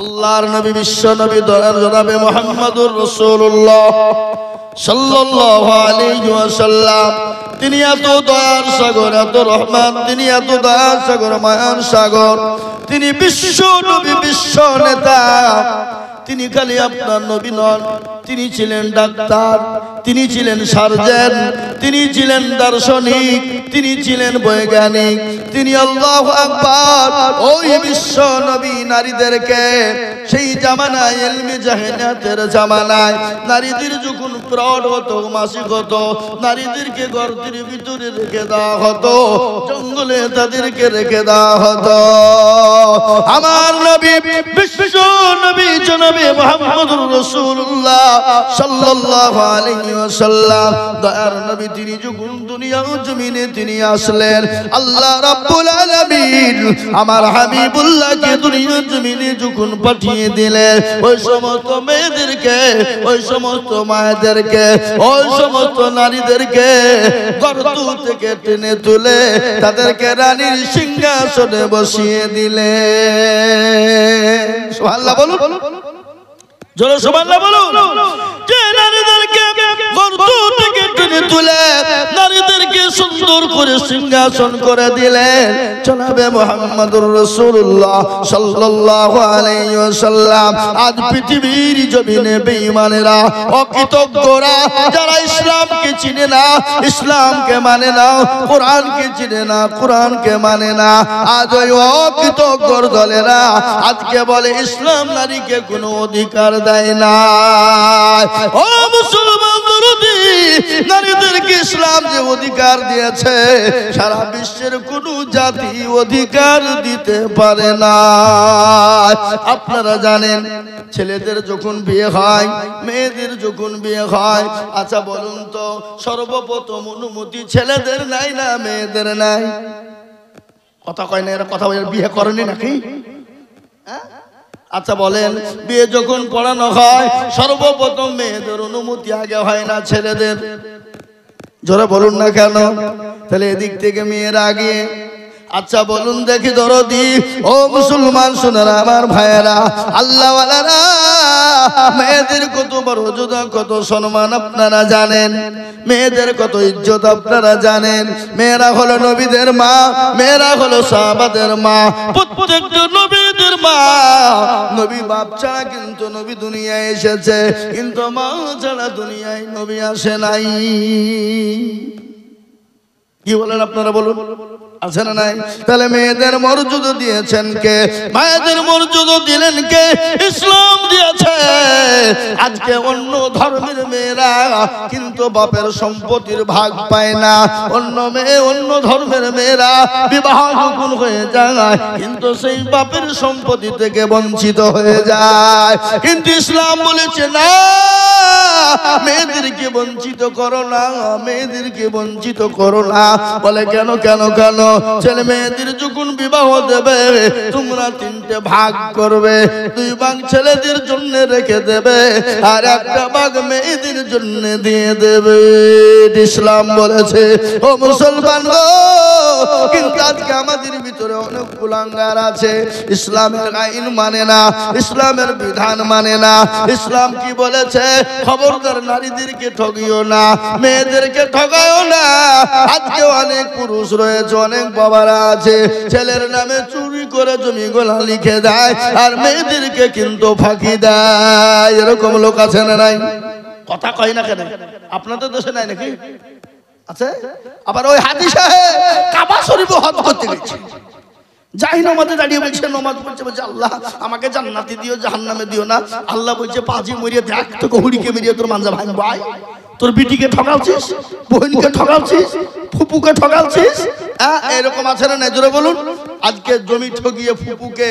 আল্লাহর নবী বিশ্ব নবী দয়ার জনাবে মুহাম্মদুর রাসূলুল্লাহ সাল্লাল্লাহু আলাইহি ওয়াসাল্লাম তিনি এত দয়ার সাগর, এত রহমান, তিনি এত দয়ার সাগর, মায়ার সাগর, তিনি বিশ্ব নবী, বিশ্ব নেতা। তিনি খালি আপনার নবী নন, তিনি ছিলেন ডাক্তার, তিনি ছিলেন সার্জন, তিনি ছিলেন দার্শনিক, তিনি ছিলেন বৈজ্ঞানিক, তিনি আল্লাহু আকবার। ওই বিশ্ব নবী নারীদেরকে সেই জামানায় ইলমে জাহিলিয়াতের জামানায় নারীদের যখন প্রৌঢ় হতো, মাসিক হতো, নারীদেরকে গর্তের ভিতরে রেখে দেওয়া হতো, জঙ্গলে তাদেরকে রেখে দেওয়া হতো। আমার নবী বিশ্ব নবী জনাবে মুহাম্মদুর রাসূলুল্লাহ সাল্লাল্লাহু আলাইহি ওয়াসাল্লাম দয়ার নবী তিনি যখন দুনিয়ার জমিনে তিনি আসলেন, আল্লাহ রাব্বুল আলামিন আমার হাবিবুল্লাহকে দুনিয়ার জমিনে যখন পাঠিয়ে দিলেন, ওই সমস্ত মেয়েদেরকে, ওই সমস্ত মায়েদেরকে, ওই সমস্ত নারীদেরকে গর্ত থেকে টেনে তুলে তাদেরকে রানীর সিংহাসনে বসিয়ে দিলেন। সুবহানাল্লাহ বলুন, জোরে সুবহানাল্লাহ বলুন। যে নারীদেরকে গর্ত থেকে টেনে তুলে নারীদেরকে সুন্দর করে সিংহাসন করে দিলেন জনাবে মুহাম্মদুর রাসূলুল্লাহ সাল্লাল্লাহু আলাইহি ওয়াসাল্লাম। আজ পৃথিবীর জমিনে বেঈমানেরা, অকৃতজ্ঞরা, যারা ইসলামকে চিনে না, ইসলামকে মানে না, কোরআনকে চিনে না, কোরআনকে মানে না, আজ ওই অকৃতজ্ঞর দলেরা আজকে বলে ইসলাম নারীকে কোনো অধিকার দেয় না। ও মুসলমান দরদি, নারীদেরকে ইসলাম যে অধিকার দিয়েছে সারা বিশ্বের কোনো জাতি অধিকার দিতে পারে না। আপনারা জানেন ছেলেদের যখন বিয়ে হয়, মেয়েদের যখন বিয়ে হয়, আচ্ছা বলুন তো সর্বপ্রথম অনুমতি ছেলেদের নাই না মেয়েদের নাই? কথা কয় না, এরা কথা বলে বিয়ে করেনি নাকি? আচ্ছা বলেন, বিয়ে যখন পড়ানো হয় সর্বপ্রথম মেয়েদের অনুমতি আগে হয় না ছেলেদের? জোরে বলুন না কেন? তাহলে এদিক থেকে মেয়েরা আগে। আচ্ছা বলুন দেখি দরদি, ও মুসলমান সোনারা, আমার ভাইয়েরা, আল্লাহওয়ালারা, মেয়েদের কত মর্যাদা, কত সম্মান আপনারা জানেন? মেয়েদের কত ইজ্জত আপনারা জানেন? মেয়েরা হলো নবীদের মা, মেয়েরা হলো সাহাবাদের মা, প্রত্যেকটা নবীদের মা। নবী বাপ ছাড়া কিন্তু নবী দুনিয়ায় এসেছে, কিন্তু মা ছাড়া দুনিয়ায় নবী আসে নাই। কি বলেন আপনারা বলুন, আছে না নাই? তাহলে মেয়েদের মর্যাদা দিয়েছেন কে? মায়েদের মর্যাদা দিলেন কে? ইসলাম দিয়েছে। আজকে অন্য ধর্মের মেয়েরা কিন্তু বাপের সম্পত্তির ভাগ পায় না। অন্য মেয়ে, অন্য ধর্মের মেয়েরা বিবাহ যখন হয়ে যায় কিন্তু সেই বাপের সম্পত্তি থেকে বঞ্চিত হয়ে যায়। কিন্তু ইসলাম বলেছে না, মেয়েদেরকে বঞ্চিত করো না, মেয়েদেরকে বঞ্চিত করো না। বলে কেন কেন কেন? ছেলে মেয়েদের যখন বিবাহ দেবে তোমরা তিনটে ভাগ করবে, 2 ভাগ ছেলেদের জন্য রেখে দেবে আর 1টা ভাগ মেয়েদের জন্য দিয়ে দেবে। ইসলাম বলেছে। ও মুসলমান গো, কিন্তু আজকে আমাদের ভিতরে অনেক কুলাঙ্গার আছে, ইসলামের আইন মানে না, ইসলামের বিধান মানে না। ইসলাম কি বলেছে? খবরদার নারীদেরকে ঠকিও না, মেয়েদেরকে ঠকায়ও না। আজকে অনেক পুরুষ রয়েছে, অনেক বাবারা আছে, ছেলের নামে চুরি করে জমিগুলা লিখে দেয় আর মেয়েদেরকে কিন্তু ফাঁকি দেয়। এরকম লোক আছে না নাই? কথা কয় না কেন? আপনাদের দেশে নাই নাকি? আছে। আবার ওই হাজি সাহেব কাবা শরীফ হজ করতে গেছে, যাই নামাজে দাঁড়িয়ে বলছে, নামাজ পড়ছে, বলছে আল্লাহ আমাকে জান্নাতে দিও, জাহান্নামে দিও না। আল্লাহ বলছে পাজি মরিয়ে দেখ, তোকে হুড়িকে মেরিয়ে তোর মানজা ভাঙবো। আয়, তোর বিটিকে ঠকালছিস, বোনকে ঠকালছিস, ফুপুকে ঠকালছিস। এরকম আছে না নাই? জোরে বলুন। আজকে জমি ঠকিয়ে ফুপুকে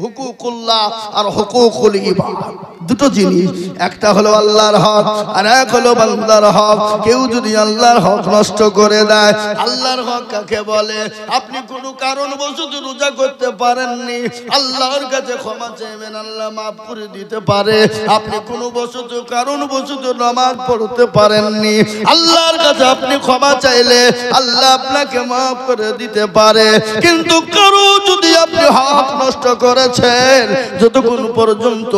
হুকুকুল্লাহ আর হুকুকুল ইবাদ, দুটো জিনিস, একটা হলো আল্লাহর হক আর এক হলো বান্দার হক। কেউ যদি আল্লাহর হক নষ্ট করে দেয়, আল্লাহর হক কাকে বলে? আপনি কোনো কারণবশত রোজা করতে পারেননি, আল্লাহর কাছে ক্ষমা চাইবেন, আল্লাহ মাফ করে দিতে পারে। আপনি কোনো বশত কারণবশত নামাজ পড়তে পারেননি, আল্লাহর কাছে আপনি ক্ষমা চাইলে আল্লাহ আপনাকে মাফ করে দিতে পারে। কিন্তু তারপরও যদি আপনি হক নষ্ট করেছেন, যতক্ষণ পর্যন্ত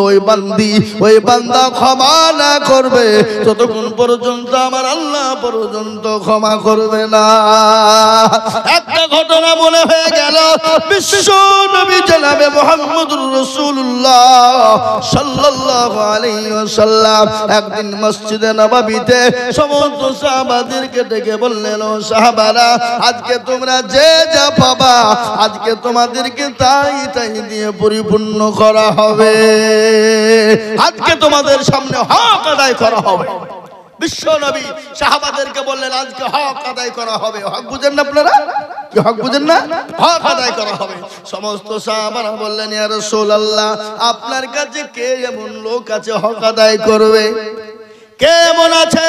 ওই বান্দা ক্ষমা না করবে, ততক্ষণ পর্যন্ত আমার আল্লাহ পর্যন্ত ক্ষমা করবে না। একটা ঘটনা মনে হয়ে গেল, বিশ্ব নবী জনাবে মুহাম্মদুর রাসূলুল্লাহ সাল্লাল্লাহু আলাইহি ওয়াসাল্লাম একদিন মসজিদে নববীতে সমস্ত সাহাবাদেরকে ডেকে বললেন, ও সাহাবারা, আজকে তোমরা যে যা পাবা আজকে তোমাদেরকে তাই তাই দিয়ে পরিপূর্ণ করা হবে। আজকে তোমাদের সামনে হক আদায় করা হবে। বিশ্ব নবী সাহাবাদেরকে বললেন, আজকে হক আদায় করা হবে। হক বুঝেন না আপনারা? কি হক বুঝেন না? হক আদায় করা হবে। সমস্ত সাহাবারা বললেন, ইয়া রাসূলুল্লাহ, আপনার কাছে কে এমন লোক আছে হক আদায় করবে? কে এমন আছে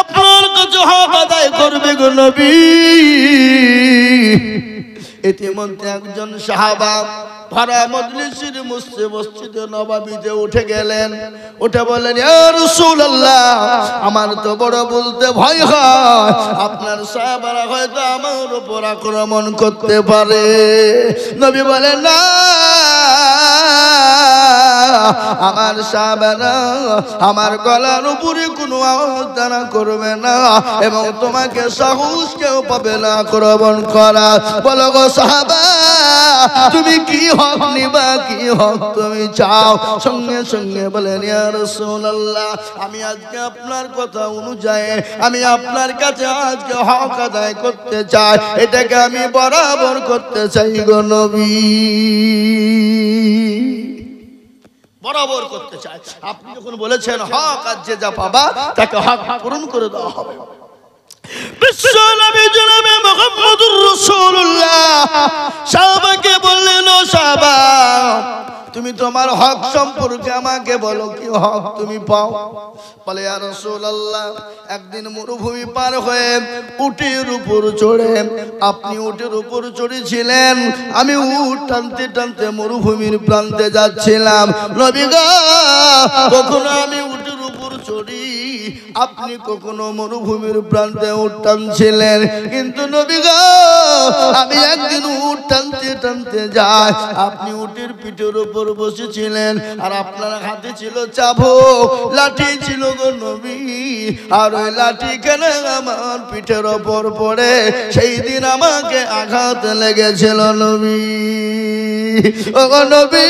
আপনার কাছে হক আদায় করবে গো নবী? ইতিমধ্যে একজন সাহাবা ভরা মজলিসের মসজিদে নববীতে উঠে গেলেন। উঠে বললেন, ইয়া রাসূলুল্লাহ, আমার তো বড় বলতে ভয় হয়, আপনার সাহাবারা হয়তো আমার উপর আক্রমণ করতে পারে। নবী বলেন, না, আমার সাহাবারা আমার গলার উপরে কোনো আওয়াজ দ্বারা করবে না এবং তোমাকে সাহস কেউ পাবে না আক্রমণ করা। বলো গো সাহাবা, তুমি কি হক নিবা, কি হক তুমি চাও? সঙ্গে সঙ্গে বলেন, ইয়া রাসূলুল্লাহ, আমি আজকে আপনার কথা অনুযায়ী আমি আপনার কাছে আজকে হক আদায় করতে চাই, এটাকে আমি বরাবর করতে চাই গো নবী, বরাবর করতে চাই। আপনি যখন বলেছেন হক আজ যে যা পাবা তাকে হক পূরণ করে দেওয়া হবে। বিশ্ব নবী জনাবে মুহাম্মদুর রাসূলুল্লাহ সাহাবাকে বললেন, ও সাহাবা, তুমি তোমার হক সম্পর্কে আমাকে বলো, কি হক তুমি পাও? বলে, ইয়া রাসূলুল্লাহ, একদিন মরুভূমি পার হয়ে উটের উপর চড়ে, আপনি উটের উপর চড়েছিলেন, আমি উট টানতে টানতে মরুভূমির প্রান্তে যাচ্ছিলাম। নবী গো, কখনো আমি উটের উপর চড়ি, আপনি কখনো মরুভূমির প্রান্তে উট টানছিলেন, কিন্তু নবী গো, আমি একদিন উট টানতে টানতে যাই, আপনি উটের পিঠের উপর বসেছিলেন আর আপনার হাতে ছিল চাবুক, লাঠি ছিল গো নবী, আর ওই লাঠি কেন আমার পিঠের উপর পড়ে সেই দিন আমাকে আঘাত লেগেছিল নবী। ও গো নবী,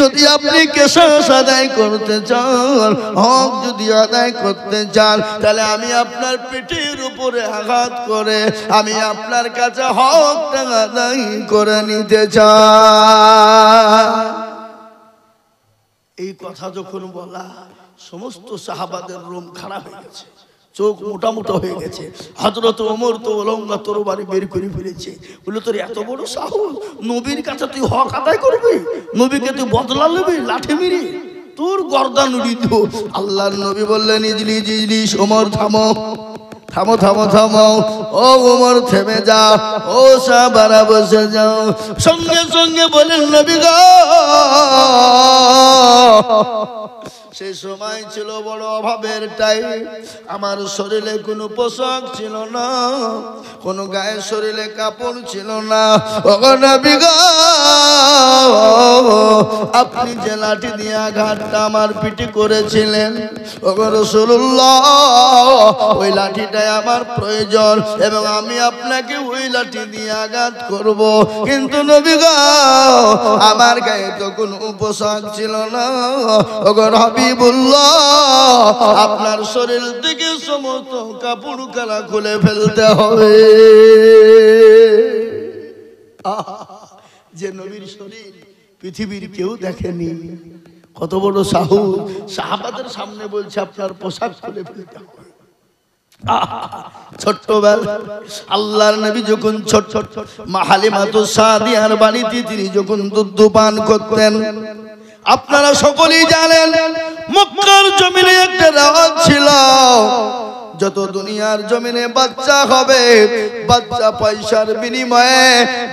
যদি আপনি কিসাস আদায় করতে চান, হক যদি আদায় করতে চান, তাহলে আমি আপনার পিঠের উপরে আঘাত করে আমি আপনার কাছে হকটা আদায় করে নিতে চাই। এই কথা যখন বলা, সমস্ত সাহাবাদের রুম খারাপ হয়ে গেছে, চোখ মোটা মোটা হয়ে গেছে। হযরত ওমর তো ওলঙ্গা তরবারি বের করে ফেলেছে। বলে, তোর এত বড় সাহস, নবীর কাছে তুই হক আদায় করবি, নবীকে তুই বদলা নেবি লাঠি মেরে, তোর গর্দান উড়িয়ে দেব। আল্লাহর নবী বললেন, ইজলিস ইজলিস, ওমর থামো থামো থামো থামো, ও ওমর থেমে যাও, ও সাহাবারা বসে যাও। সঙ্গে সঙ্গে বলেন, নবী গো, সেই সময় ছিল বড় অভাবের টাইম, আমার শরীরে কোনো পোশাক ছিল না, কোনো গায়ে শরীরে কাপড় ছিল না। ও নবী গো, আপনি যে লাঠি দিয়ে আঘাতটা আমার পিঠে করেছিলেন, ও রাসূলুল্লাহ, ওই লাঠিটাই আমার প্রয়োজন এবং আমি আপনাকে ওই লাঠি দিয়ে আঘাত করব, কিন্তু নবী গো, আমার গায়ে তো কোনো পোশাক ছিল না। ও হাবিবুল্লাহ, আপনার শরীর থেকে সমস্ত কাপড় কালা খুলে ফেলতে হবে। যে নবীর শরীর পৃথিবীর কেউ দেখেনি, কত বড় সাহস, সাহাবাদের সামনে বলছে আপনার পোশাক খুলে ফেলতে হবে। ছোট্টবেলা আল্লাহর নবী যখন ছোট ছোট মা হালিমাতু সাদিয়ার বাড়িতে তিনি যখন দুধ পান করতেন, আপনারা সকলেই জানেন মক্কার জমিনে একটা রেওয়াজ ছিল, যত দুনিয়ার জমিনে বাচ্চা হবে, বাচ্চা পয়সার বিনিময়ে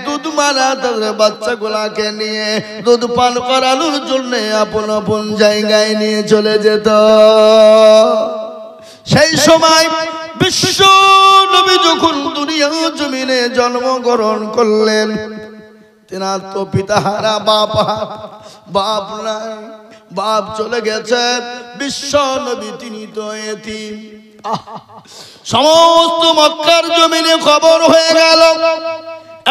দুধ মারা তাদের বাচ্চাগুলাকে নিয়ে দুধ পান করানোর জন্য আপন আপন জায়গায় নিয়ে চলে যেত। সেই সময় বিশ্ব নবী যখন দুনিয়ার জমিনে জন্মগ্রহণ করলেন, তেনার তো পিতাহারা, বাপ নাই, বাপ চলে গেছে। বিশ্ব নবী তিনি তো এতিম। সমস্ত মক্কার জমিনে খবর হয়ে গেল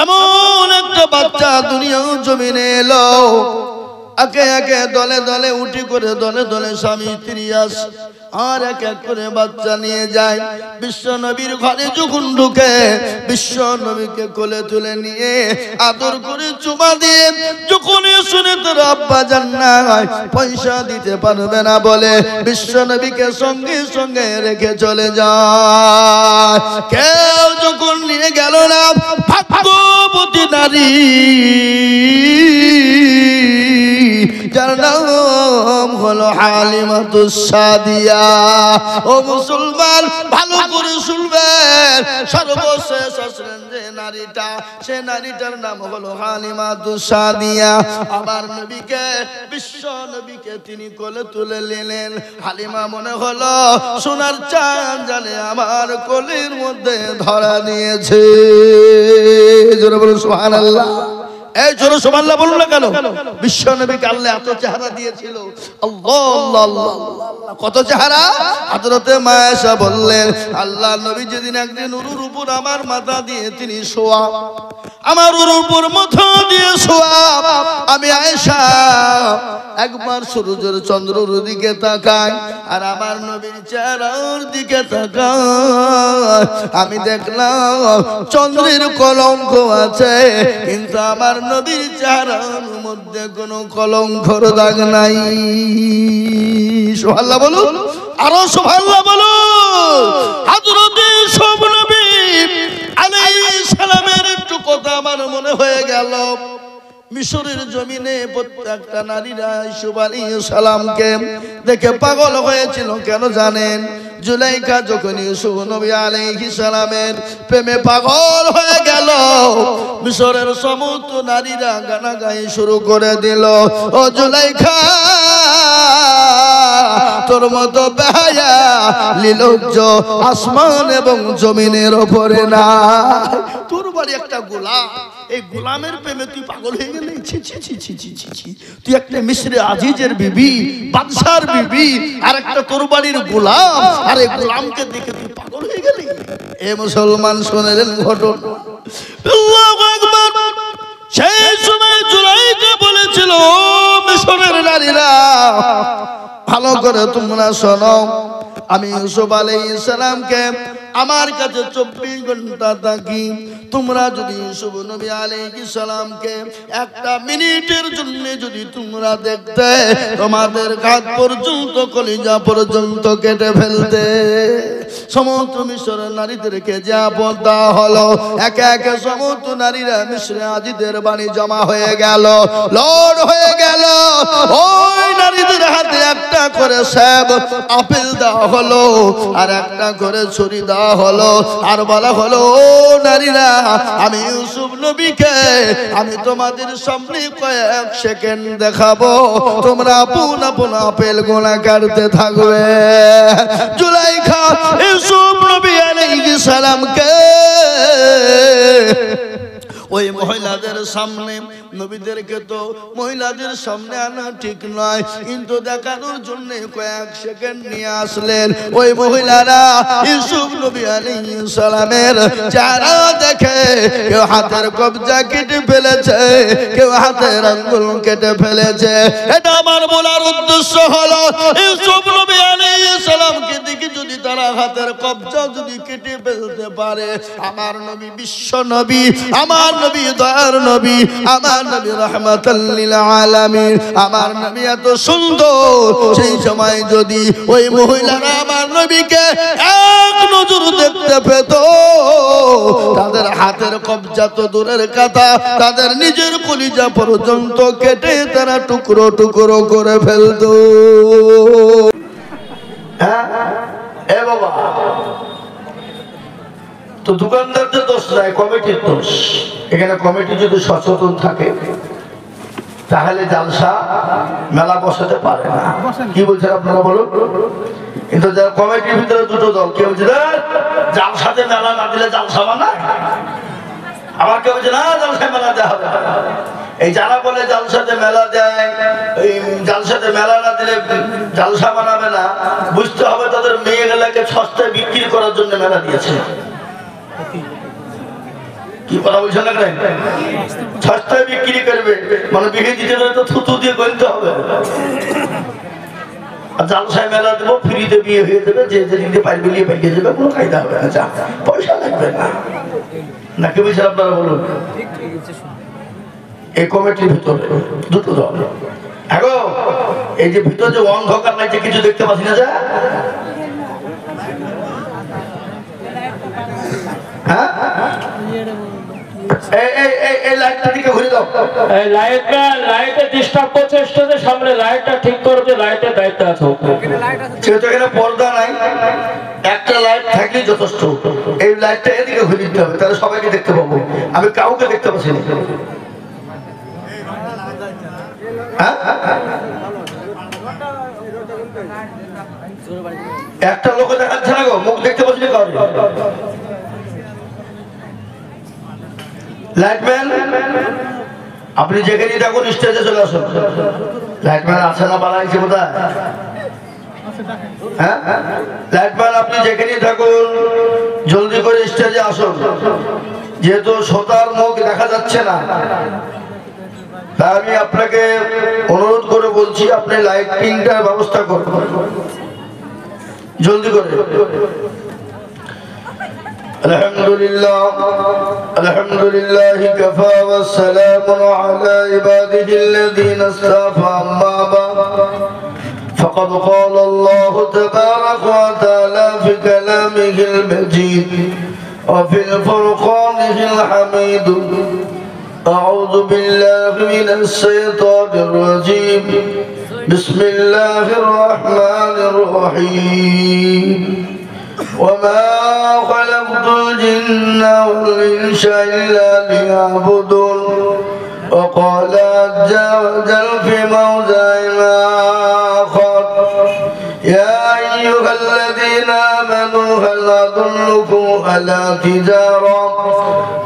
এমন একটা বাচ্চা দুনিয়ার জমিনে এলো। একে একে দলে দলে উঠি করে দলে দলে স্বামী স্ত্রী আসে আর এক এক করে বাচ্চা নিয়ে যায়। বিশ্ব নবীর ঘরে যখন ঢুকে বিশ্ব নবীকে কোলে তুলে নিয়ে আদর করে চুমা দিয়ে যখন শুনে তোর আব্বা জান নাই পয়সা দিতে পারবে না বলে বিশ্ব নবীকে সঙ্গে সঙ্গে রেখে চলে যায়। কেউ যখন নিয়ে গেল না ভাগ্যবতী নারী যার নাম হলো হালিমাতুস সাদিয়া। ও মুসলমান ভালো করে শুনবেন, সর্বশেষ আসলেন যে নারীটা, সে নারীটার নাম হলো হালিমাতুস সাদিয়া। আমার নবীকে বিশ্ব নবীকে তিনি কোলে তুলে নিলেন। হালিমা মনে হলো সোনার চাঁদ জানে আমার কোলের মধ্যে ধরা দিয়েছে। জোরে বলুন সুবহানাল্লাহ। এই জোরে সুবহানাল্লাহ বলুন না কেন? বিশ্ব নবীকে আল্লাহ এত চেহারা দিয়েছিল। আল্লাহ আল্লাহ আল্লাহ, কত চেহারা। হযরতে মা আয়েশা বললেন আল্লাহ নবী যেদিন একদিন উরুর উপর আমার মাথা দিয়ে তিনি শোয়া, আমার উরুর উপর মাথা দিয়ে শোয়া, আমি আয়েশা একবার সূর্যের চন্দ্রের দিকে তাকাই আর আমার নবীর চেহারার দিকে তাকাই, আমি দেখলাম চন্দ্রের কলঙ্ক আছে কিন্তু আমার নবীর চেহারার মধ্যে কোনো কলঙ্কর দাগ নাই। সুবহানাল্লাহ বলুন, আরো সুবহানাল্লাহ বলুন। হযরতে সব নবী আলাইহিস সালামের একটু কথা আমার মনে হয়ে গেল। মিশরের জমিনে প্রত্যেকটা নারীরা ইউসুফ আলাইহিস সালামকে দেখে পাগল হয়েছিল। কেন জানেন? জুলাইখা যখন ইউসুফ নবী আলাইহিস সালামের প্রেমে পাগল হয়ে গেল, মিশরের সমস্ত নারীরা গানাগাই শুরু করে দিল, ও জুলাইখা তোর মতো বেহায়া লীলজ্জ আসমান এবং জমিনের উপরে না। তোর বাড়ি একটা গোলাম, এই গোলামের প্রেমে তুই পাগল হয়ে গেলি? ছি ছি ছি ছি ছি ছি ছি, তুই একটা মিশরে আজিজের বিবি, বাদশার বিবি, আর একটা তোর বাড়ির গোলাম, আর এই গোলামকে দেখে তুই পাগল হয়ে গেলি? এ মুসলমান শুনেলেন ঘটনা। আল্লাহু আকবার। সেই সময় জুলাইখা বলেছিল মিশরের নারীরা ভালো করে তোমরা শোনো, আমি ইউসুফ আলাইহিস সালামকে আমার কাছে 24 ঘন্টা থাকি, তোমরা যদি ইউসুফ নবী আলাইহিস সালামকে একটা মিনিটের জন্য যদি তোমরা দেখতে, তোমাদের ঘাট পর্যন্ত কলিজা পর্যন্ত কেটে ফেলতে। সমস্ত মিশরের নারীদেরকে যে আপদ দেওয়া হলো, একে একে সমস্ত নারীরা মিশরে আজিদের বাণী জমা হয়ে গেল, লোড হয়ে গেল। ওই নারীদের হাতে একটা করে সেব আপেল দেওয়া হলো আর একটা করে ছুরি দেওয়া হলো, আর বলা হলো ও নারীরা, আমি ইউসুফ নবীকে আমি তোমাদের সামনে কয়েক সেকেন্ড দেখাবো, তোমরা আপন আপন আপেল গোনা কাটতে থাকবে। জুলাইখা ইউসুফ নবী আলাইহিস সালামকে ওই মহিলাদের সামনে, নবীদেরকে তো মহিলাদের সামনে আনা ঠিক নয়, কিন্তু দেখানোর জন্য কয়েক সেকেন্ড নিয়ে আসলেন। ওই মহিলারা ইউসুফ নবী আলাইহিস সালামের চেহারা দেখে কেউ হাতের কবজা কেটে ফেলেছে, কেউ হাতের আঙ্গুল কেটে ফেলেছে। এটা আমার বলার উদ্দেশ্য হলো ইউসুফ নবী আলাইহিস সালামকে দেখে যদি তারা হাতের কবজা যদি কেটে ফেলতে পারে, আমার নবী বিশ্ব নবী, আমার নবী দয়ার নবী, আমার নবী রাহমাতাল লিল আলামিন, আমার নবী এত সুন্দর, সেই সময় যদি ওই মহিলারা আমার নবীকে এক নজর দেখতে পেত, তাদের হাতের কবজা তো দূরের কথা, তাদের নিজের কলিজা পর্যন্ত কেটে তারা টুকরো টুকরো করে ফেলত। এ বাবা, তো দোকানদারদের দোষ নাই, কমিটির দোষ। এখানে কমিটি যদি সচেতন থাকে তাহলে জালসা মেলা বসাতে পারে না। কি বলছেন আপনারা বলুন? কিন্তু যারা কমিটির ভিতরে দুটো দল, কেউ বলছে জালসাতে মেলা না দিলে জালসা বানায়, আবার কেউ বলছে না জালসায় মেলা দেওয়া হবে, এই যারা বলে জালসাতে মেলা দেয়, এই জালসাতে মেলা না দিলে জালসা বানাবে না, বুঝতে হবে তাদের মেয়েগুলাকে সস্তায় বিক্রি করার জন্য মেলা দিয়েছে। কি কথা বলছেন না? সস্তায় বিক্রি করবে মানে বিয়ে দিতে গেলে তো থুতু দিয়ে গলতে হবে। আর জালসায় মেলা দেবো, ফ্রিতে বিয়ে হয়ে যাবে, যে যেদিকে পাইবে নিয়ে পাইয়ে যাবে, কোনো কায়দা হবে না, যা পয়সা লাগবে না। নাকি বলছেন আপনারা বলুন? এই কমিটির ভিতরে দুটো দল। হ্যাঁ, এই যে ভিতরে যে অন্ধকার লাগছে কিছু দেখতে পাচ্ছি না, যা হ্যাঁ এই লাইটটা দিকে ঘুরে দাও। এই লাইটে ডিস্টার্ব করছে, স্টেজের সামনে লাইটটা ঠিক করো, যে লাইটের দায়িত্ব আছে। সেহেতু এখানে পর্দা নাই, একটা লাইট থাকলেই যথেষ্ট। এই লাইটটা এদিকে ঘুরে দিতে হবে, তাহলে সবাইকে দেখতে পাবো। আমি কাউকে দেখতে পাচ্ছি না। একটা লোক দেখাচ্ছে না গো, মুখ দেখতে পাচ্ছি না কাউকে। লাইটম্যান আপনি যেখানে দেখুন স্টেজে চলে আসুন। লাইটম্যান আছে না বানাইছে কোথায়? হ্যাঁ, লাইটম্যান আপনি যেখানে থাকুন জলদি করে স্টেজে আসুন, যেহেতু শ্রোতার মুখ দেখা যাচ্ছে না। তাই আমি আপনাকে অনুরোধ করে বলছি, আপনি লাইটিংটার ব্যবস্থা করুন জলদি করে। আলহামদুলিল্লাহ আলহামদুলিল্লাহি কাফা ওয়া সালামুন আলা ইবাদিহিল্লাযীনা ইসতাফা, আম্মা বা'দ। فقد قال الله تبارك وتعالى في كلامه المجيد وفي الفرقان الحميد: أعوذ بالله من الشيطان الرجيم، بسم الله الرحمن الرحيم. وما خلقت الجن والإنس إلا ليعبدون. وقال عز وجل في موضع آخر: يا أيها الذين آمنوا هل أدلكم على تجارة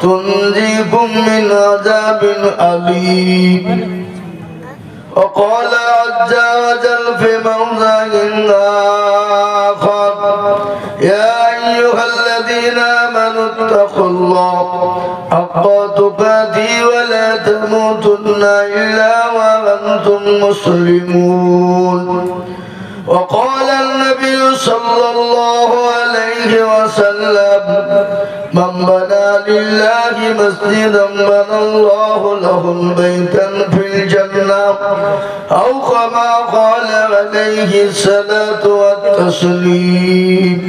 تنجيكم من عذاب أليم. وقال عز وجل في موضع آخر: يا أيها الذين آمنوا اتقوا الله حق تقاته ولا تموتن إلا وأنتم مسلمون. وقال النبي صلى الله عليه وسلم: من بنى لله مسجدا بنى الله له بيتا في الجنة، أو كما قال عليه الصلاة والتسليم.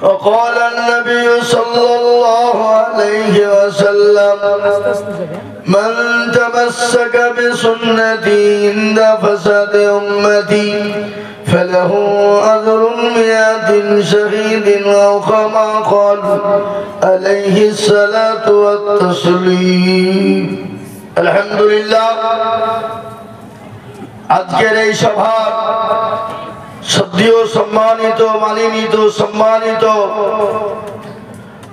وقال النبي صلى الله عليه وسلم: من تمسك بسنتي عند فساد أمتي فله أجر 100 شهيد، أو كما قال عليه الصلاة والتسليم. الحمد لله। আজকের এই সভার শ্রদ্ধেয় সম্মানিত মাননীত সম্মানিত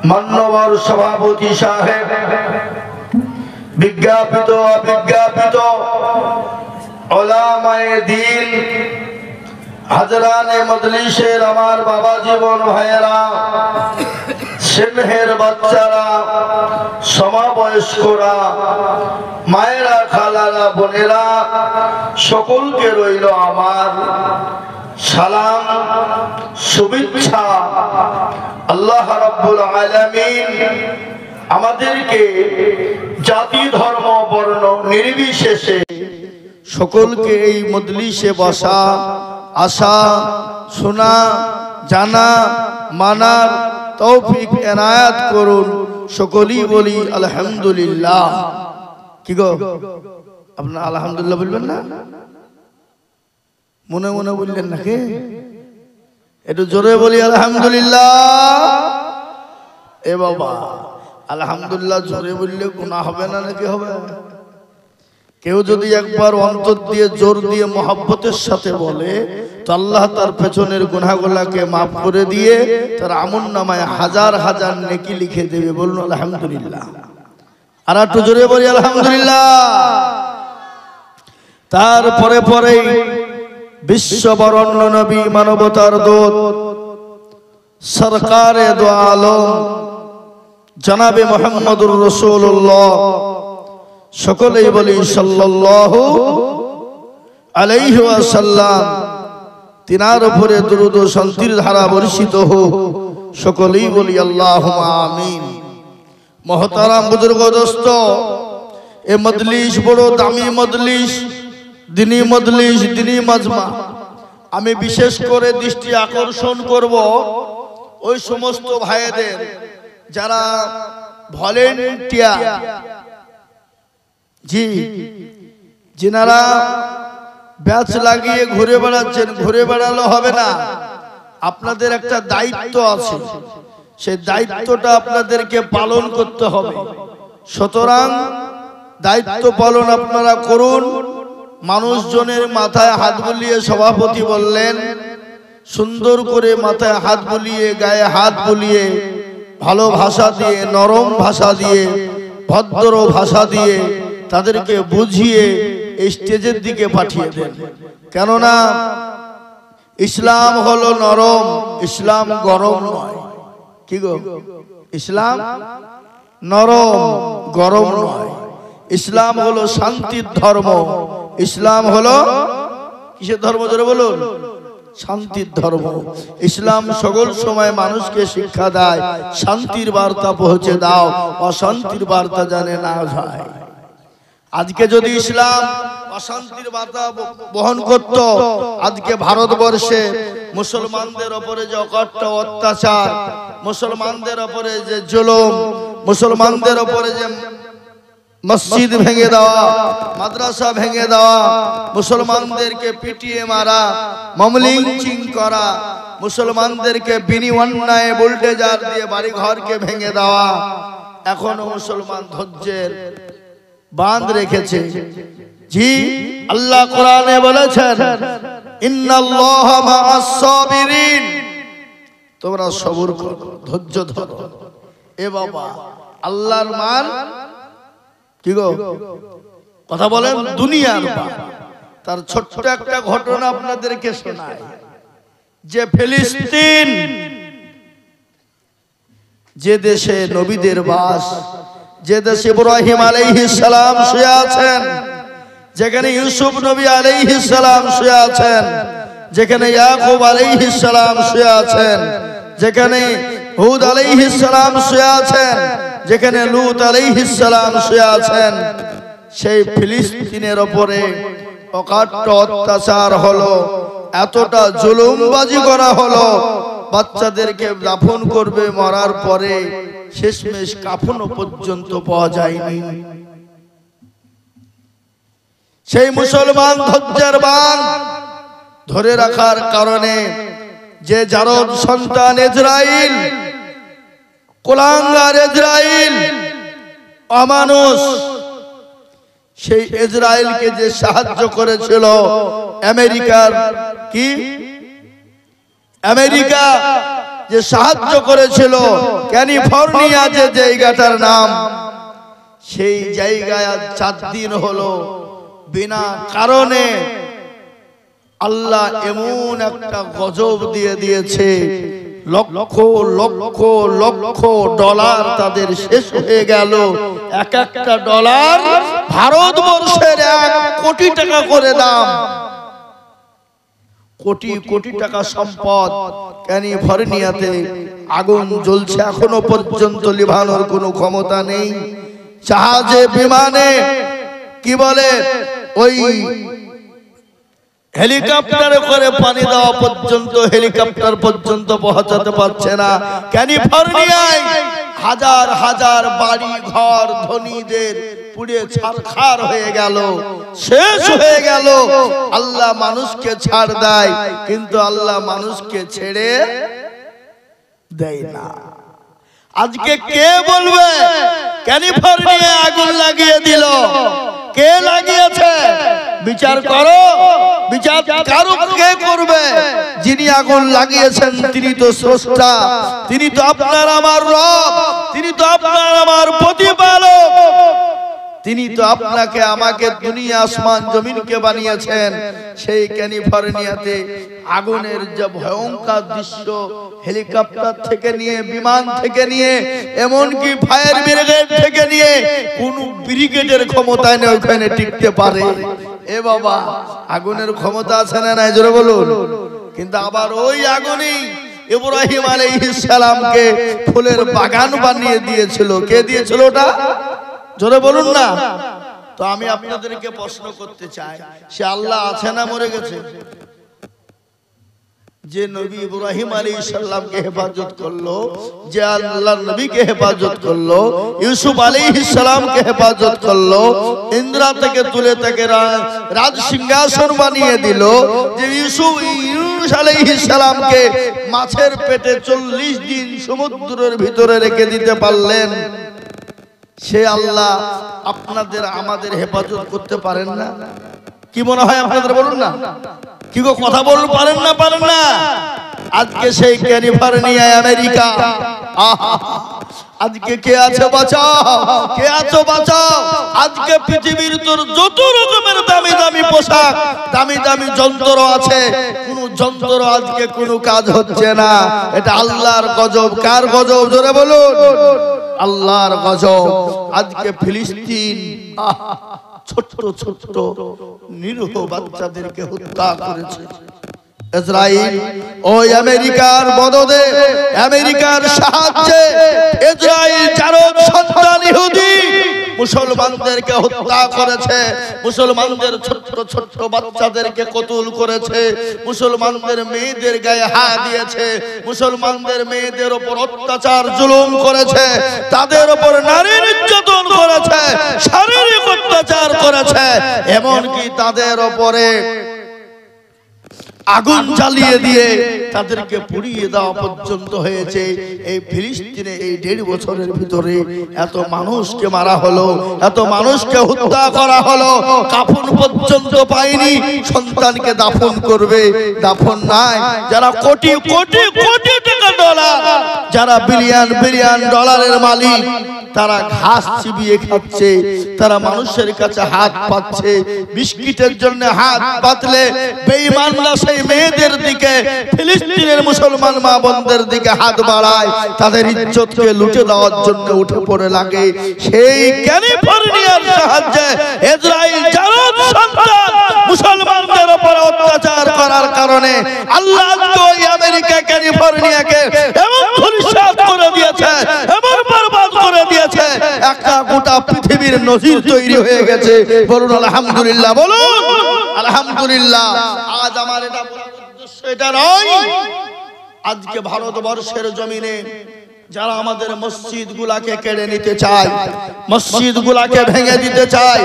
মান্যবর সভাপতি সাহেব, বিজ্ঞাপিত অবিজ্ঞাপিত উলামায়ে দ্বীন, হাজরানে মজলিসের আমার বাবা জীবন ভাইয়েরা, সিংহের বাচ্চারা, সমবয়স্করা, মায়েরা, খালারা, বোনেরা, সকলকে রইল আমার সালাম, শুভেচ্ছা। আল্লাহ রাব্বুল আলামিন আমাদেরকে জাতি, ধর্ম, বর্ণ নির্বিশেষে সকলকে এই মজলিসে বসা, আসা, শোনা, জানা, মানার তৌফিক এনায়াত করুন। সকলেই বলি আলহামদুলিল্লাহ। কি গো, আপনারা আলহামদুলিল্লাহ বলবেন না? মনে মনে বললেন নাকি? একটু জোরে বলি আলহামদুলিল্লাহ। এ বাবা, আলহামদুলিল্লাহ জোরে বললে গুনাহ হবে না নাকি হবে? কেউ যদি একবার অন্তর দিয়ে জোর দিয়ে মহব্বতের সাথে বলে তো আল্লাহ তার পেছনের গুনাহগুলোকে মাফ করে দিয়ে তার আমলনামায় হাজার হাজার নেকি লিখে দেবে। বলুন আলহামদুলিল্লাহ। আর একটু জোরে বলি আলহামদুলিল্লাহ। তারপরে পরে বিশ্ববরণ্য নবী মানবতার দূত সরকারে দো আলম জনাবে মুহাম্মদুর রাসূলুল্লাহ, সকলেই বলি সাল্লাল্লাহু আলাইহি ওয়াসাল্লাম, তিনার উপরে দুরূদ ও শান্তির ধারা বর্ষিত হোক। সকলেই বলি আল্লাহুম্মা আমিন। মুহতারাম বুজুর্গ দোস্ত, এ মজলিস বড় দামি মজলিস, দিনী মজলিস, দিনী মাজমা। আমি বিশেষ করে দৃষ্টি আকর্ষণ করব ওই সমস্ত ভাইদের যারা ভলেন্টিয়ার, জি, যিনারা ব্যাচ লাগিয়ে ঘুরে বেড়াচ্ছেন। ঘুরে বেড়ালে হবে না, আপনাদের একটা দায়িত্ব আছে, সেই দায়িত্বটা আপনাদেরকে পালন করতে হবে। সুতরাং দায়িত্ব পালন আপনারা করুন। মানুষজনের মাথায় হাত বুলিয়ে সভাপতি বললেন, সুন্দর করে মাথায় হাত বুলিয়ে, গায়ে হাত বুলিয়ে, ভালো ভাষা দিয়ে, নরম ভাষা দিয়ে, ভদ্র ভাষা দিয়ে তাদেরকে বুঝিয়ে স্টেজের দিকে পাঠিয়ে দেন। কেননা ইসলাম হলো নরম, ইসলাম গরম নয়। কি গো? ইসলাম নরম, গরম নয়। ইসলাম হলো শান্তির ধর্ম। ইসলাম হলো কিসের ধর্ম? জোরে বলুন। শান্তির ধর্ম। ইসলাম সকল সময় মানুষকে শিক্ষা দেয়, শান্তির বার্তা পৌঁছে দাও, অশান্তির বার্তা জানে না যায়। আজকে যদি ইসলাম অশান্তির বার্তা বহন করত, আজকে ভারতবর্ষে মুসলমানদের উপরে যে অকট্ট অত্যাচার, মুসলমানদের উপরে যে জুলুম, মুসলমানদের উপরে যে মসজিদ ভেঙে দেওয়া, মাদ্রাসা ভেঙে দেওয়া, মুসলমানদেরকে পিটিয়ে মারা, মমলিঞ্চিং করা, মুসলমানদেরকে বিনি অন্যায় বুলডোজার দিয়ে বাড়ি ঘরকে ভেঙে দেওয়া, এখনো মুসলমান ধৈর্যের বাঁধ রেখেছে। জি, আল্লাহ কোরআনে বলেছেন, ইন্নাল্লাহা মা'আস সাবিরিন, তোমরা সবর করো, ধৈর্য ধরো। এ বাবা, আল্লাহর মান কি গো? কথা বলেন, দুনিয়ার মান। তার ছোট্ট একটা ঘটনা আপনাদেরকে শোনাই, যে ফিলিস্তিন, যে দেশে নবীদের বাস, যে দেশে ইব্রাহিম আলাইহিস সালাম শুয়ে আছেন, যেখানে ইউসুফ নবী আলাইহিস সালাম শুয়ে আছেন, যেখানে ইয়াকুব আলাইহিস সালাম শুয়ে আছেন, যেখানে হুদ আলাইহিস সালাম শুয়ে আছেন, যেখানে লূত আলাইহিস সালাম শুয়ে আছেন, সেই ফিলিস্তিনের উপরে অকাট্য অত্যাচার হলো, এতটা জুলুমবাজি করা হলো, বাচ্চাদেরকে দাফন করবে, মরার পরে শেষমেশ কাফনও পর্যন্ত পাওয়া যায়নি। সেই মুসলমান ধৈর্যের বাঁধ ধরে রাখার কারণে যে জারদ সন্তান ইসরাইল, কুলাঙ্গার ইসরাইল, অমানুষ, সেই ইসরাইলকে যে সাহায্য করেছিল আমেরিকার, কি আমেরিকা যে সাহায্য করেছিল, ক্যালিফোর্নিয়া যে জায়গাটার নাম, সেই জায়গায় 4 দিন হলো বিনা কারণে আল্লাহ এমন একটা গজব দিয়ে দিয়েছে, লক্ষ লক্ষ লক্ষ ডলার তাদের শেষ হয়ে গেল। এক একটা ডলার ভারতবর্ষের 1 কোটি টাকা করে দাম। কোটি কোটি টাকা সম্পদ ক্যালিফোর্নিয়াতে আগুন জ্বলছে, এখনো পর্যন্ত লিভানোর কোনো ক্ষমতা নেই। জাহাজে, বিমানে, কি বলে, ওই হেলিকপ্টারে করে পানি দেওয়া পর্যন্ত, হেলিকপ্টার পর্যন্ত পৌঁছাতে পারছে না। ক্যালিফোর্নিয়ায় হাজার হাজার বাড়ি ঘর ধনীদের পুড়ে ছারখার হয়ে গেল, শেষ হয়ে গেল। আল্লাহ মানুষকে ছাড় দেয়, কিন্তু আল্লাহ মানুষকে ছেড়ে দেয় না। আজকে কে বলবে ক্যালিফোর্নিয়ায় আগুন লাগিয়ে দিল? কে লাগিয়েছে? বিচার করো। বিচার কারো কে করবে? যিনি আগুন লাগিয়েছেন তিনি তো স্রষ্টা, তিনি তো আপনার আমার রব, তিনি তো আপনার আমার প্রতিপালক, তিনি তো আপনাকে আমাকে দুনিয়া আসমান জমিনকে বানিয়েছেন। সেই ক্যালিফোর্নিয়াতে আগুনের যে ভয়ঙ্কর দৃশ্য, হেলিকপ্টার থেকে নিয়ে, বিমান থেকে নিয়ে, এমনকি ফায়ার ব্রিগেড থেকে নিয়ে, কোন ব্রিগেডের ক্ষমতায় নেই ওখানে টিকতে পারে। এ বাবা, আগুনের ক্ষমতা আছে না নাই জোরে বলুন। কিন্তু আবার ওই আগুনই ইব্রাহিম আলাইহিস সালামকে ফুলের বাগান বানিয়ে দিয়েছিল। কে দিয়েছিল ওটা? জোরে বলুন না। তো আমি আপনাদেরকে প্রশ্ন করতে চাই, সে আল্লাহ আছে না মরে গেছে? যে নবী ইব্রাহিম আলাইহিস সালামকে হেফাজত করলো, যে আল্লাহর নবীকে হেফাজত করলো, ইউসুফ আলাইহিস সালামকে হেফাজত করলো, ইন্দ্রা থেকে তুলে তাকে রাজ সিংহাসন বানিয়ে দিল, যে ইউসুফ আলাইহিস সালামকে মাছের পেটে 40 দিন সমুদ্রের ভিতরে রেখে দিতে পারলেন, সে আল্লাহ আপনাদের আমাদের হেফাজত করতে পারেন না? কি মনে হয় আপনাদের? বলুন না। কি গো, কথা বলুন, পারেন না? পারেন না। আজকে সেই ক্যালিফোর্নিয়া আমেরিকা, আজকে কে আছে বাঁচাও, কে আছো বাঁচাও। আজকে পৃথিবীর তোর যত রকমের দামি দামি পোশাক, দামি দামি যন্ত্র আছে, কোন যন্ত্র আজকে কোনো কাজ হচ্ছে না। এটা আল্লাহর গজব। কার গজব? জোরে বলুন। আল্লাহর গজব। আজকে ফিলিস্তিন ছোট্ট ছোট্ট নিরীহ বাচ্চাদেরকে হত্যা করেছে ইসরাইল। ওই আমেরিকার মদদে, আমেরিকার সাহায্যে ইসরাইল জারদ সন্তান ইহুদি মুসলমানদেরকে হত্যা করেছে, মুসলমানদের ছোট্ট ছোট্ট বাচ্চাদেরকে কতল করেছে, মুসলমানদের মেয়েদের গায়ে হাত দিয়েছে, মুসলমানদের মেয়েদের উপর অত্যাচার জুলুম করেছে, তাদের উপর নারী নির্যাতন করেছে, শারীরিক অত্যাচার করেছে, এমনকি তাদের উপরে আগুন জ্বালিয়ে দিয়ে তাদেরকে পুড়িয়ে দেওয়া পর্যন্ত হয়েছে। এই ফিলিস্তিনে এই 1.5 বছরের ভিতরে এত মানুষকে মারা হলো, এত মানুষকে হত্যা করা হলো, কাফন পর্যন্ত পায়নি। সন্তানকে দাফন করবে, দাফন নাই। যারা কোটি কোটি কোটি টাকা ডলার, যারা বিলিয়ন বিলিয়ন ডলারের মালিক, তারা ঘাস চিবিয়ে খাচ্ছে, তারা মানুষের কাছে হাত পাচ্ছে। বিস্কিটের জন্য হাত পাতলে বেঈমানরা সেই মেয়েদের দিকে, ফিলিস্তিনের মুসলমান মা বোনদের দিকে হাত বাড়ায়, তাদের ইজ্জতকে লুটে দেওয়ার জন্য উঠে পড়ে লাগে। সেই ক্যালিফোর্নিয়ার সাহায্যে ইসরাইল জারদ সন্তান মুসলমানদের উপর অত্যাচার করার কারণে আল্লাহ ওই আমেরিকা ক্যালিফোর্নিয়াকে এমন ধূলিসাৎ করে দিয়েছে, এমন বরবাদ করে দিয়েছে, একটা গোটা পৃথিবীর নজির তৈরি হয়ে গেছে। বলুন আলহামদুলিল্লাহ, বলুন আলহামদুলিল্লাহ। আজ আমার এটা উদ্দেশ্য এটা নয়। আজকে ভারতবর্ষের জমিনে যারা আমাদের মসজিদ গুলাকে কেড়ে নিতে চায়, মসজিদ গুলাকে ভেঙে দিতে চায়,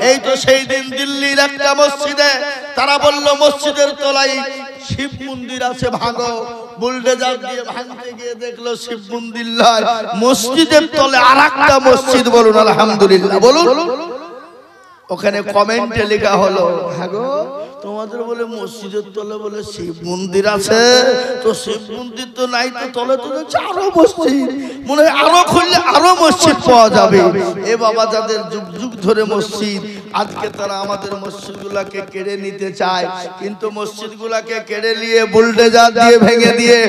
এই তো সেই দিন দিল্লির একটা মসজিদে তারা বলল মসজিদের তলায় শিব মন্দির আছে, ভাঙো। বুলডোজার দিয়ে ভাঙতে গিয়ে দেখলো শিব মন্দির নয়, মসজিদের তলে আরেকটা মসজিদ। বলুন আলহামদুলিল্লাহ, বলুন। ওখানে কমেন্টে লেখা হলো, হ্যাঁ গো তোমাদের বলে মসজিদের তলে বলে শিব মন্দির আছে, তো শিব মন্দির তো নাই, তো তলে তো আরো মসজিদ, মনে হয় আরো খুললে আরো মসজিদ পাওয়া যাবে। এ বাবা, যাদের যুগ যুগ ধরে মসজিদ, আজকে তারা আমাদের মসজিদ গুলাকে কেড়ে নিতে চায়, কিন্তু মসজিদ গুলাকে কেড়ে নিয়ে বুলডোজার দিয়ে ভেঙে দিয়ে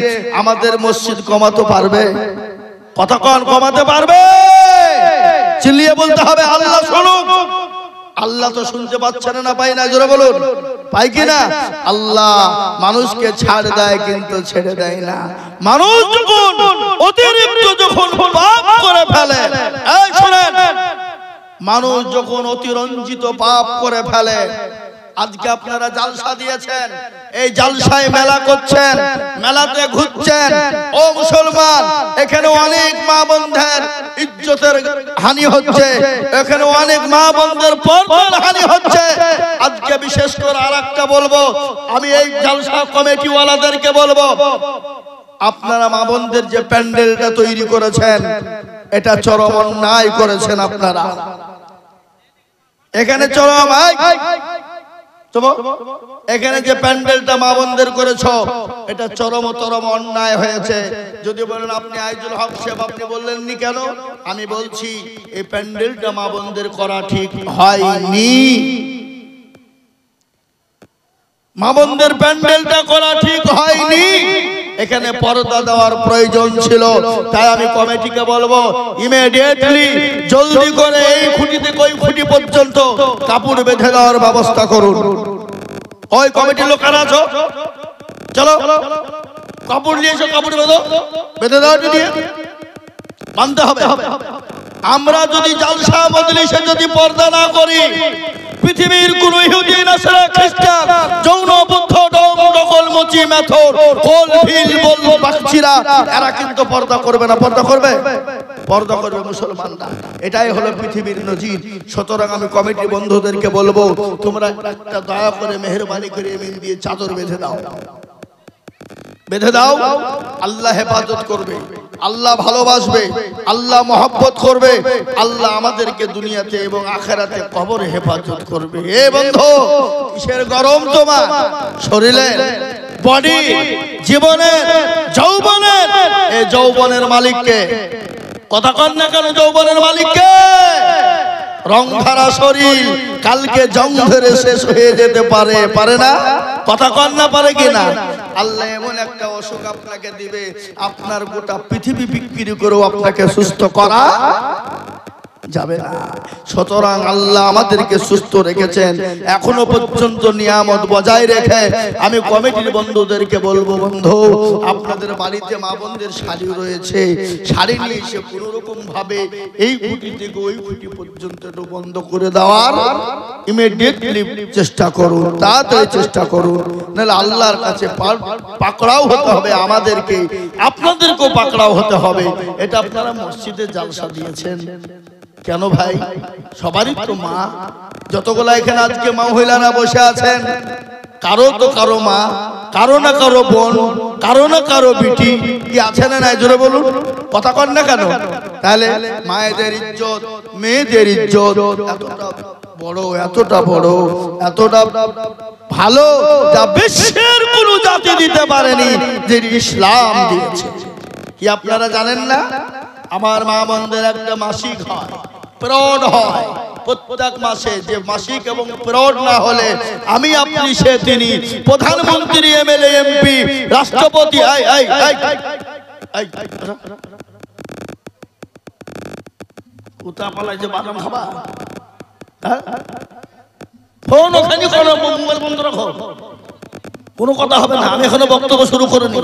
আমাদের মসজিদ কমাতে পারবে? কতক্ষণ কমাতে পারবে? চিল্লিয়ে বলতে হবে আল্লাহ শুনুক। আল্লাহ তো শুনতে পাচ্ছেন না, পাই না? জোরে বলুন, পাই কিনা? আল্লাহ মানুষকে ছাড় দেয় কিন্তু ছেড়ে দেয় না। মানুষ যখন অতিরিক্ত যখন পাপ করে ফেলে, এই শুনেন, মানুষ যখন অতিরঞ্জিত পাপ করে ফেলে, আজকে আপনারা জালসা দিয়েছেন, এই জালসায় মেলা করছেন, মেলাতে ঘুরছেন। ও মুসলমান, এখানে অনেক মা বোনদের ইজ্জতের হানি হচ্ছে, এখানে অনেক মা বোনদের পর্দার হানি হচ্ছে। আজকে বিশেষ করে আরেকটা বলবো, আমি এই জালসা কমিটিওয়ালাদেরকে বলবো, আপনারা মা বোনদের যে প্যান্ডেলটা তৈরি করেছেন এটা চরম অন্যায় করেছেন আপনারা। এখানে চরম এখানে যে প্যান্ডেলটা মা বোনদের করেছ এটা চরমতরম অন্যায় হয়েছে। যদি বলেন আপনি আইজুল হক সাহেব আপনি বললেননি কেন, আমি বলছি এই প্যান্ডেলটা মা বোনদের করা ঠিক হয়নি। মা বোনদের প্যান্ডেলটা করা ঠিক হয়নি, এখানে পর্দা দেওয়ার প্রয়োজন ছিল। তাই আমি কমিটিকে বলবো ইমিডিয়েটলি জলদি করে এই খুঁটি থেকে ওই খুঁটি পর্যন্ত কাপড় বেঁধে দেওয়ার ব্যবস্থা করুন। ওই কমিটির লোক কারা আছো, চলো কাপড় নিয়ে এসো, কাপড় বেঁধে দাও, দিয়ে মানতে হবে। আমরা যদি জালসা মজলিসে যদি পর্দা না করি, পৃথিবীর কোন ইহুদি নাসারা খ্রিস্টান যৌন বুদ্ধ ডগল মুচি মেথর কোল ভিল বল বাকচিরা এরা কিন্তু পর্দা করবে না। পর্দা করবে? পর্দা করবে মুসলমানরা। এটাই হলো পৃথিবীর নজির। সুতরাং আমি কমিটি বন্ধুদেরকে বলবো তোমরা একটা দয়া করে মেহেরবানি করে এমিন দিয়ে চাদর বেঁধে দাও, বেঁধে দাও। আল্লাহ হেফাজত করবে, আল্লাহ ভালোবাসবে, আল্লাহ মহব্বত করবে, আল্লাহ আমাদেরকে দুনিয়াতে এবং আখেরাতে কবরে হেফাজত করবে। এ বন্ধু কিসের গরম তোমার শরীরে, বডি, জীবনের, যৌবনের? এই যৌবনের মালিককে কথা কন না কেন? যৌবনের মালিককে? রং ধারা শরীর কালকে জং ধরে শেষ হয়ে যেতে পারে, পারে না? কথা কন না, পারে কিনা? আল্লাহ এমন একটা অসুখ আপনাকে দিবে, আপনার গোটা পৃথিবী বিক্রি করেও আপনাকে সুস্থ করা যাবে না। সুতরাং আল্লাহ আমাদেরকে সুস্থ রেখেছেন, এখনো পর্যন্ত নিয়ামত বজায় রেখে আমি কমিটির বন্ধুদেরকে বলবো, বন্ধু আপনাদের বাড়িতে মা বোনদের শাড়ি রয়েছে, শাড়ি নিয়ে এসে কোনো রকম ভাবে এই খুঁটি থেকে ওই খুঁটি পর্যন্ত একটু বন্ধ করে দেওয়ার ইমিডিয়েটলি চেষ্টা করুন, তাড়াতাড়ি চেষ্টা করুন, নাহলে আল্লাহর কাছে পাকড়াও হতে হবে, আমাদেরকে আপনাদেরকেও পাকড়াও হতে হবে। এটা আপনারা মসজিদে জালসা দিয়েছেন কেন ভাই? সবারই তো মা, যতগুলা এখানে আজকে মহিলারা বসে আছেন কারো তো কারো মা, কারো না কারো বোন, কারো না কারো বিটি কি আছে না নাই? জোরে বলুন, কথা কন না কেন? তাহলে মায়েদের ইজ্জত, মেয়েদের ইজ্জত এতটা বড়, এতটা বড়, এতটা ভালো যা বিশ্বের কোন জাতি দিতে পারেনি যে ইসলাম দিয়েছে। কি আপনারা জানেন না? আমার মা বোনদের একটা মাসিক হয়, পিরিয়ড হয় প্রত্যেক মাসে। যে মাসিক এবং পিরিয়ড না হলে আমি আপনি সে তিনি প্রধানমন্ত্রী, এমএলএ, এমপি, রাষ্ট্রপতি, কোথা পালাইছে বাদাম খাবা? ফোন ওখানে করো, মোবাইল বন্ধ রাখো, কোনো কথা হবে না। আমি এখনো বক্তব্য শুরু করিনি।